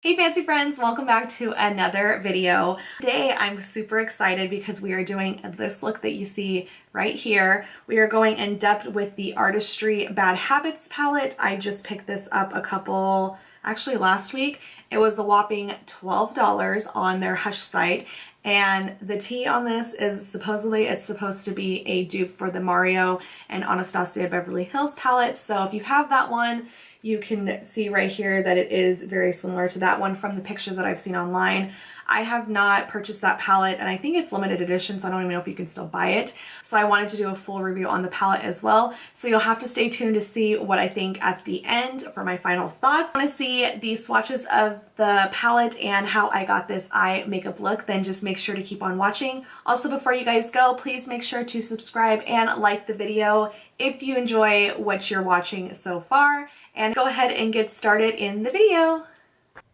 Hey fancy friends, welcome back to another video. Today I'm super excited because we are doing this look that you see right here. We are going in depth with the Artistry Bad Habits palette. I just picked this up actually last week. It was a whopping $12 on their Hush site. And the tea on this is supposedly it's supposed to be a dupe for the Mario and Anastasia Beverly Hills palette. So if you have that one, you can see right here that it is very similar to that one from the pictures that I've seen online. I have not purchased that palette, and I think it's limited edition, so I don't even know if you can still buy it. So I wanted to do a full review on the palette as well. So you'll have to stay tuned to see what I think at the end for my final thoughts. If you want to see the swatches of the palette and how I got this eye makeup look, then just make sure to keep on watching. Also, before you guys go, please make sure to subscribe and like the video if you enjoy what you're watching so far. And go ahead and get started in the video.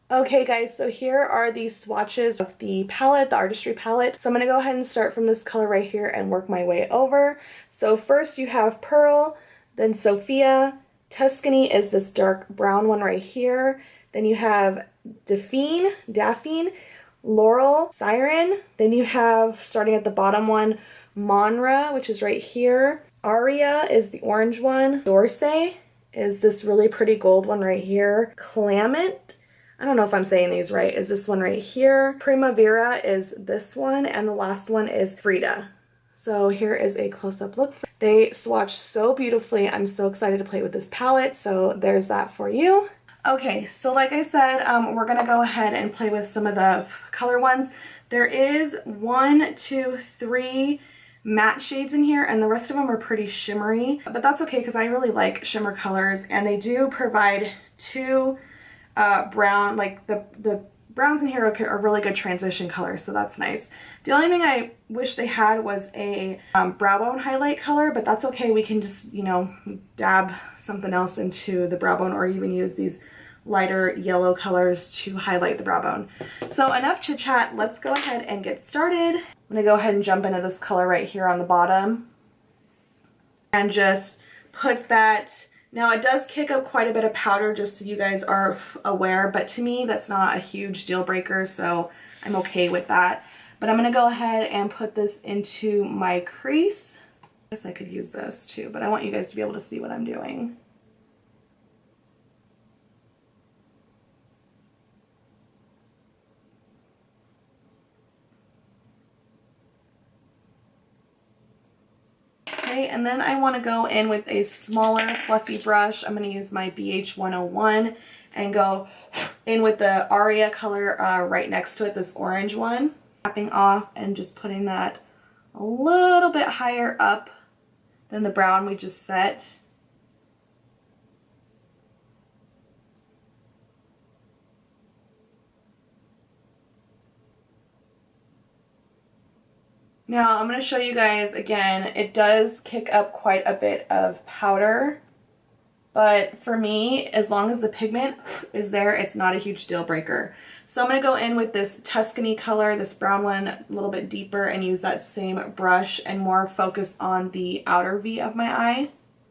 Okay guys, so here are the swatches of the palette, the Artistry palette. So I'm going to go ahead and start from this color right here and work my way over. So first you have Pearl, then Sophia, Tuscany is this dark brown one right here. Then you have Daphne, Laurel, Siren. Then you have, starting at the bottom one, Monra, which is right here. Aria is the orange one. Dorsey is this really pretty gold one right here. Clement, I don't know if I'm saying these right, is this one right here. Primavera is this one, and the last one is Frida. So here is a close-up look. They swatch so beautifully. I'm so excited to play with this palette, so there's that for you. Okay, so like I said, we're gonna go ahead and play with some of the color ones. There is 1, 2, 3 matte shades in here, and the rest of them are pretty shimmery, but that's okay because I really like shimmer colors, and they do provide two brown, like the browns in here are really good transition colors, so that's nice. The only thing I wish they had was a brow bone highlight color, but that's okay. We can just, you know, dab something else into the brow bone, or even use these lighter yellow colors to highlight the brow bone. So enough chit chat, let's go ahead and get started. I'm gonna go ahead and jump into this color right here on the bottom and just put that. Now it does kick up quite a bit of powder, just so you guys are aware, but to me that's not a huge deal breaker, so I'm okay with that. But I'm gonna go ahead and put this into my crease. I guess I could use this too, but I want you guys to be able to see what I'm doing. Okay, and then I want to go in with a smaller fluffy brush. I'm going to use my BH 101 and go in with the Aria color right next to it, this orange one. Tapping off and just putting that a little bit higher up than the brown we just set. Now I'm going to show you guys again, it does kick up quite a bit of powder, but for me, as long as the pigment is there, it's not a huge deal breaker. So I'm going to go in with this Tuscany color, this brown one, a little bit deeper, and use that same brush and more focus on the outer V of my eye.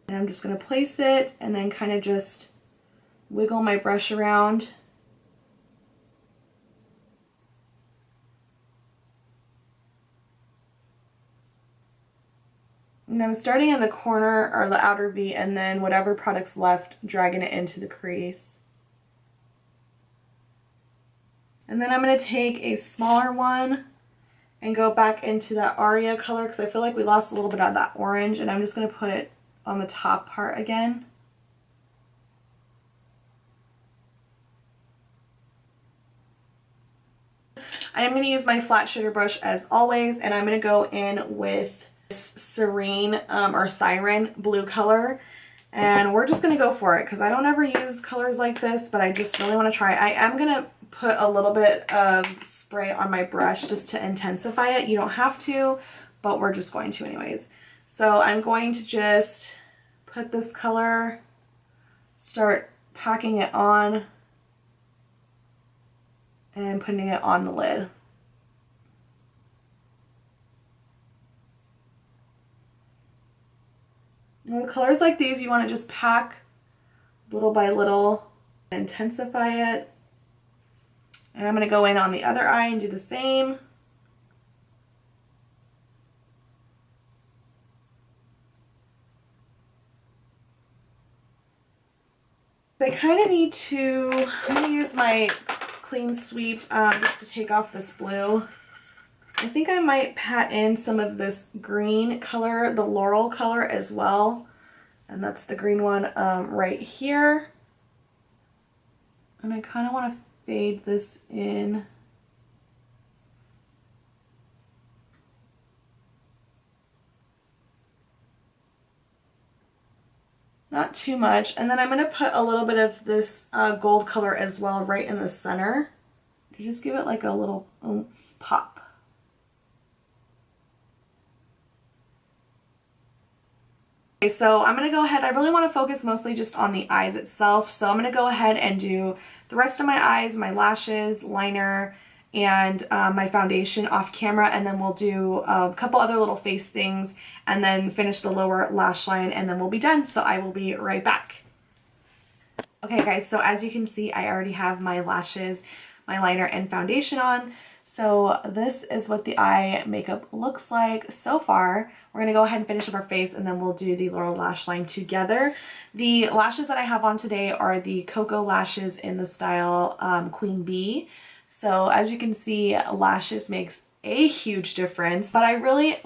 And I'm just going to place it and then kind of just wiggle my brush around. And I'm starting in the corner or the outer V, and then whatever product's left, dragging it into the crease. And then I'm going to take a smaller one and go back into that Aria color because I feel like we lost a little bit of that orange, and I'm just going to put it on the top part again. I am going to use my flat shader brush as always, and I'm going to go in with Serene or Siren blue color, and we're just gonna go for it because I don't ever use colors like this, but I just really want to try. I am gonna put a little bit of spray on my brush just to intensify it. You don't have to, but we're just going to anyways. So I'm going to just put this color, start packing it on and putting it on the lid. With colors like these, you want to just pack little by little, intensify it. And I'm going to go in on the other eye and do the same. I kind of need to, I'm going to use my clean sweep just to take off this blue. I think I might pat in some of this green color, the Laurel color as well. And that's the green one right here. And I kind of want to fade this in. Not too much. And then I'm going to put a little bit of this gold color as well right in the center to just give it like a little pop. Okay, so I'm going to go ahead, I really want to focus mostly just on the eyes itself, so I'm going to go ahead and do the rest of my eyes, my lashes, liner, and my foundation off camera, and then we'll do a couple other little face things, and then finish the lower lash line, and then we'll be done, so I will be right back. Okay guys, so as you can see, I already have my lashes, my liner, and foundation on. So this is what the eye makeup looks like so far. We're going to go ahead and finish up our face, and then we'll do the Laurel lash line together. The lashes that I have on today are the Cocoa lashes in the style Queen Bee. So as you can see, lashes makes a huge difference, but I really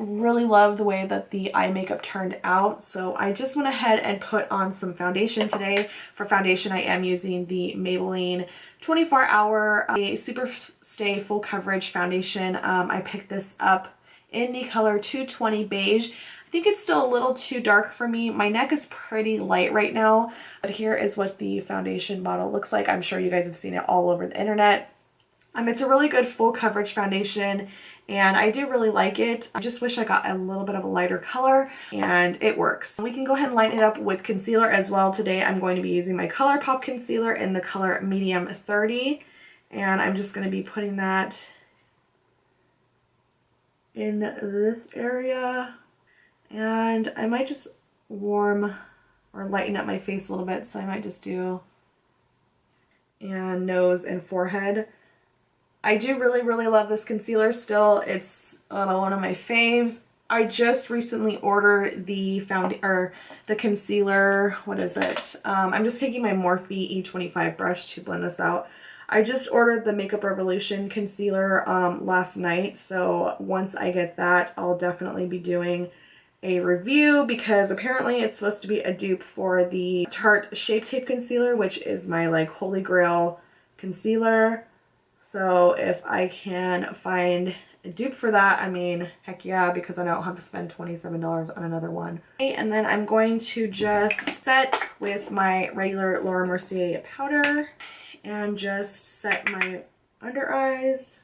love the way that the eye makeup turned out. So I just went ahead and put on some foundation today. For foundation, I am using the Maybelline 24-hour Super Stay Full Coverage foundation. I picked this up in the color 220 beige. I think it's still a little too dark for me. My neck is pretty light right now, but here is what the foundation bottle looks like. I'm sure you guys have seen it all over the internet. It's a really good full coverage foundation, and I do really like it. I just wish I got a little bit of a lighter color, and it works. We can go ahead and line it up with concealer as well. Today I'm going to be using my ColourPop concealer in the color medium 30, and I'm just going to be putting that in this area, and I might just warm or lighten up my face a little bit, so I might just do and nose and forehead. I do really love this concealer still. It's one of my faves. I just recently ordered the concealer, what is it? I'm just taking my Morphe E25 brush to blend this out. I just ordered the Makeup Revolution concealer last night, so once I get that, I'll definitely be doing a review, because apparently it's supposed to be a dupe for the Tarte Shape Tape concealer, which is my like holy grail concealer. So if I can find a dupe for that, I mean, heck yeah, because I don't have to spend $27 on another one. Okay, and then I'm going to just set with my regular Laura Mercier powder and just set my under eyes.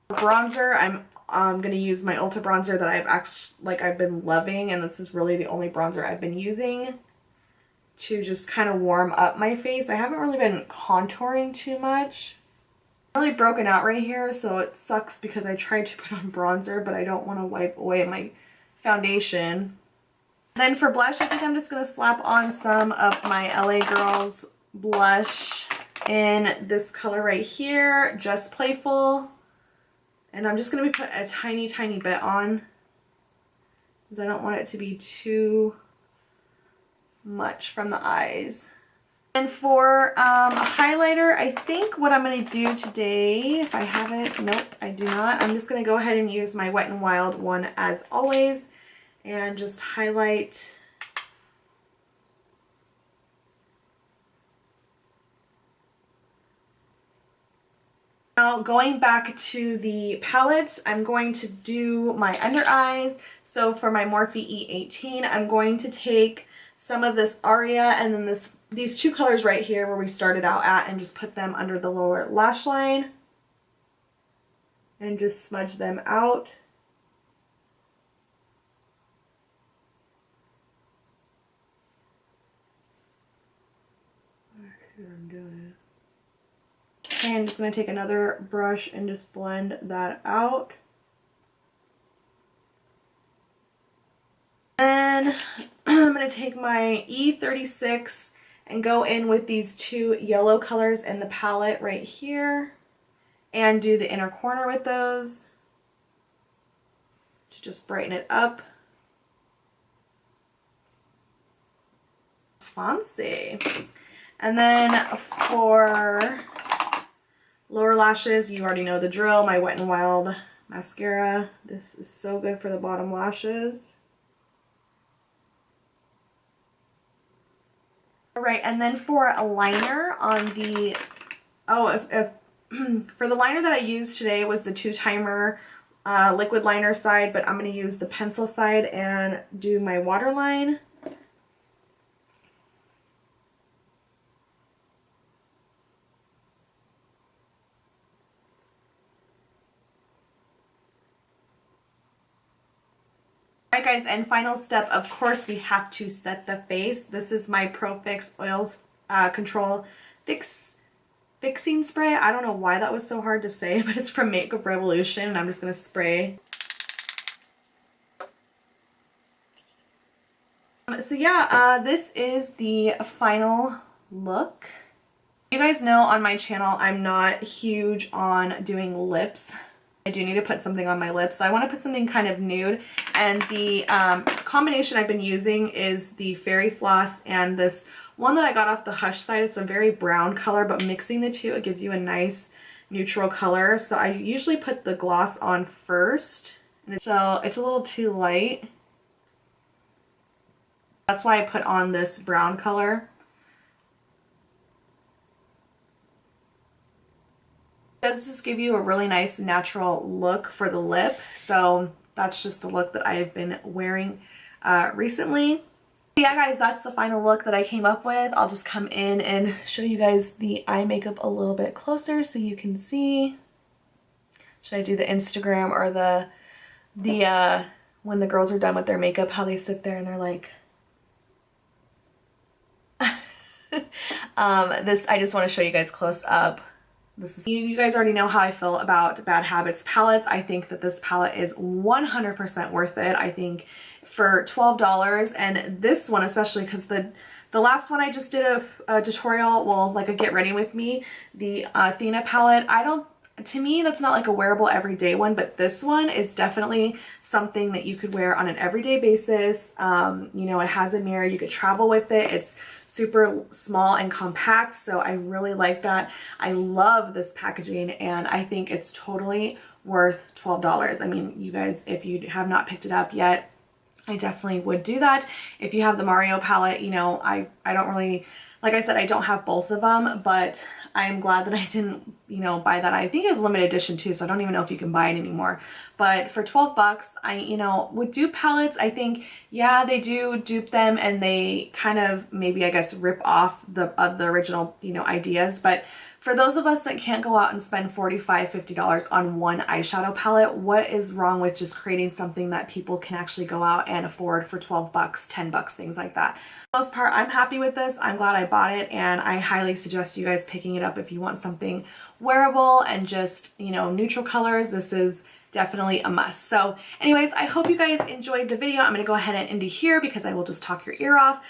Bronzer, I'm going to use my Ulta bronzer that I've been loving, and this is really the only bronzer I've been using to just kind of warm up my face. I haven't really been contouring too much. I'm really broken out right here, so it sucks because I tried to put on bronzer, but I don't want to wipe away my foundation. Then for blush, I think I'm just going to slap on some of my LA Girls blush in this color right here, Just Playful. And I'm just going to be putting a tiny bit on, because I don't want it to be too much from the eyes. And for a highlighter, I think what I'm going to do today, if I have it, nope, I do not. I'm just going to go ahead and use my Wet n Wild one as always, and just highlight Now going back to the palette, I'm going to do my under eyes. So for my Morphe E18, I'm going to take some of this Aria and then these two colors right here where we started out at, and just put them under the lower lash line and just smudge them out. I'm doing it. Okay, I'm just going to take another brush and just blend that out. And I'm going to take my E36 and go in with these two yellow colors in the palette right here and do the inner corner with those to just brighten it up. It's fancy. And then for lower lashes, you already know the drill. My Wet n Wild mascara. This is so good for the bottom lashes. Alright, and then for a liner on the, for the liner that I used today was the 2-timer liquid liner side, but I'm going to use the pencil side and do my waterline. Alright guys, and final step, of course, we have to set the face. This is my Pro Fix Oil Control Fixing Spray. I don't know why that was so hard to say, but it's from Makeup Revolution, and I'm just going to spray. So yeah, this is the final look. You guys know on my channel I'm not huge on doing lips. I do need to put something on my lips, so I want to put something kind of nude, and the combination I've been using is the Fairy Floss and this one that I got off the Hush site. It's a very brown color, but mixing the two, it gives you a nice neutral color. So I usually put the gloss on first, so it's a little too light. That's why I put on this brown color. Does this give you a really nice natural look for the lip, so that's just the look that I've been wearing recently. Yeah guys, that's the final look that I came up with. I'll just come in and show you guys the eye makeup a little bit closer so you can see. Should I do the Instagram or the when the girls are done with their makeup, how they sit there and they're like this, I just want to show you guys close up. You guys already know how I feel about Bad Habits palettes. I think that this palette is 100% worth it. I think for $12, and this one especially, because the last one I just did a tutorial, well, like a get ready with me, the Athena palette, to me that's not like a wearable everyday one, but this one is definitely something that you could wear on an everyday basis. You know, it has a mirror, you could travel with it. It's super small and compact, so I really like that. I love this packaging, and I think it's totally worth $12. I mean, you guys, if you have not picked it up yet, I definitely would do that. If you have the Mario palette, you know, I don't really, like I said, I don't have both of them, but I'm glad that I didn't, you know, buy that. I think it's limited edition too, so I don't even know if you can buy it anymore. But for 12 bucks, you know, with dupe palettes, I think, yeah, they do dupe them and they kind of maybe, I guess, rip off the original, you know, ideas. But for those of us that can't go out and spend $45, $50 on one eyeshadow palette, what is wrong with just creating something that people can actually go out and afford for 12 bucks, 10 bucks, things like that? For the most part, I'm happy with this. I'm glad I bought it, and I highly suggest you guys picking it up if you want something wearable and just, you know, neutral colors. This is definitely a must. So anyways, I hope you guys enjoyed the video. I'm going to go ahead and end it here because I will just talk your ear off.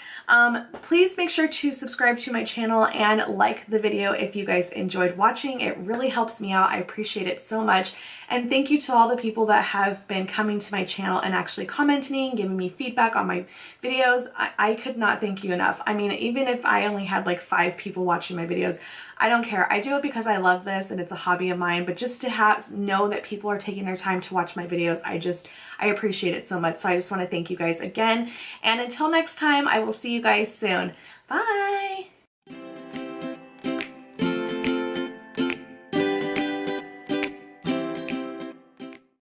Please make sure to subscribe to my channel and like the video if you guys enjoyed watching. It really helps me out. I appreciate it so much. And thank you to all the people that have been coming to my channel and actually commenting, giving me feedback on my videos. I could not thank you enough. I mean, even if I only had like 5 people watching my videos, I don't care. I do it because I love this and it's a hobby of mine, but just to know that people are taking their time to watch my videos, I appreciate it so much. So I just want to thank you guys again. And until next time, I will see you guys soon. Bye!